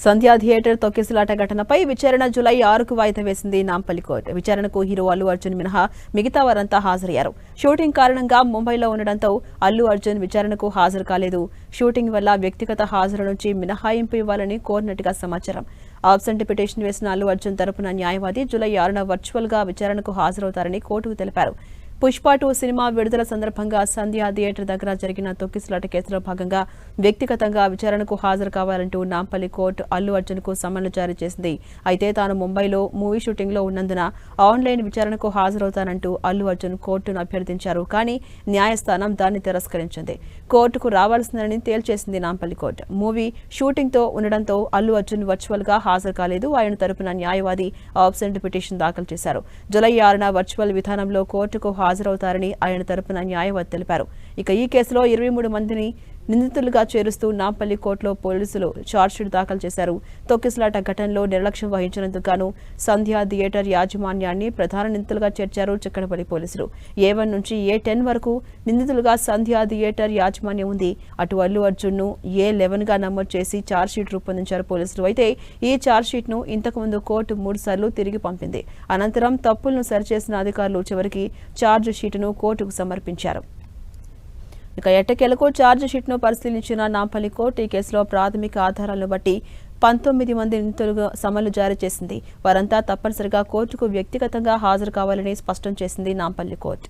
సంధ్యా theatre తొక్కిసలాట ఘటనపై విచారణ జూలై 6కు వాయిదా వేసింది నాంపల్లి కోర్టు. విచారణకు హీరో అల్లు అర్జున్ మినహా మిగతా వారంతా హాజరయ్యారు. షూటింగ్ కారణంగా ముంబైలో ఉండడంతో అల్లు అర్జున్ విచారణకు హాజరు కాలేదు. షూటింగ్ వల్ల వ్యక్తిగత హాజరు నుంచి మినహాయింపు ఇవ్వాలని కోరినట్టుగా సమాచారం. ఆబ్సెంట్ పిటిషన్ వేసిన అల్లు అర్జున్ తరపున న్యాయవాది జూలై 6న వర్చువల్ గా విచారణకు హాజరవుతారని కోర్టుకు తెలిపారు. పుష్ప 2 సినిమా విడుదల సందర్భంగా సంధ్యా థియేటర్ దగ్గర జరిగిన తొక్కిసలాట కేసులో భాగంగా వ్యక్తిగతంగా విచారణకు హాజరు కావాలంటూ నాంపల్లి కోర్టు అల్లు అర్జున్ కు సమన్లు జారీ చేసింది. అయితే తాను ముంబైలో మూవీ షూటింగ్ లో ఉన్నందున ఆన్లైన్ విచారణకు హాజరవుతానంటూ అల్లు అర్జున్ కోర్టును అభ్యర్థించారు. కానీ న్యాయస్థానం దాన్ని తిరస్కరించింది. కోర్టుకు రావాల్సిందని తేల్చేసింది నాంపల్లి కోర్టు. మూవీ షూటింగ్ తో ఉండడంతో అల్లు అర్జున్ వర్చువల్ గా హాజరు కాలేదు. ఆయన తరపున న్యాయవాది ఆబ్సెంట్ పిటిషన్ దాఖలు చేశారు. జూలై 6న వర్చువల్ విధానంలో కోర్టుకు హాజరవుతారని ఆయన తరపున న్యాయవాది తెలిపారు. ఇక ఈ కేసులో 23 మందిని నిందితులుగా చేరుస్తూ నాంపల్లి కోర్టులో పోలీసులు ఛార్జ్షీట్ దాఖలు చేశారు. తొక్కిసలాట ఘటనలో నిర్లక్ష్యం వహించినందుకు గాను సంధ్యా థియేటర్ యాజమాన్యాన్ని ప్రధాన నిందితులుగా చేర్చారు చిక్కడపల్లి పోలీసులు. A1 నుంచి A10 వరకు నిందితులుగా సంధ్యా థియేటర్ యాజమాన్యం ఉంది. అటు అల్లు అర్జున్ ను A11 గా నమోదు చేసి ఛార్జ్షీట్ రూపొందించారు పోలీసులు. అయితే ఈ ఛార్జ్షీట్ ను ఇంతకుముందు కోర్టు 3 సార్లు తిరిగి పంపింది. అనంతరం తప్పులను సరిచేసిన అధికారులు చివరికి ఛార్జ్షీట్ను కోర్టుకు సమర్పించారు. ఇక ఎట్టకేలకు ఛార్జ్షీట్ను పరిశీలించిన నాంపల్లి కోర్టు ఈ కేసులో ప్రాథమిక ఆధారాలను బట్టి 19 మంది నిందితులుగా సమన్లు జారీ చేసింది. వారంతా తప్పనిసరిగా కోర్టుకు వ్యక్తిగతంగా హాజరు కావాలని స్పష్టం చేసింది నాంపల్లి కోర్టు.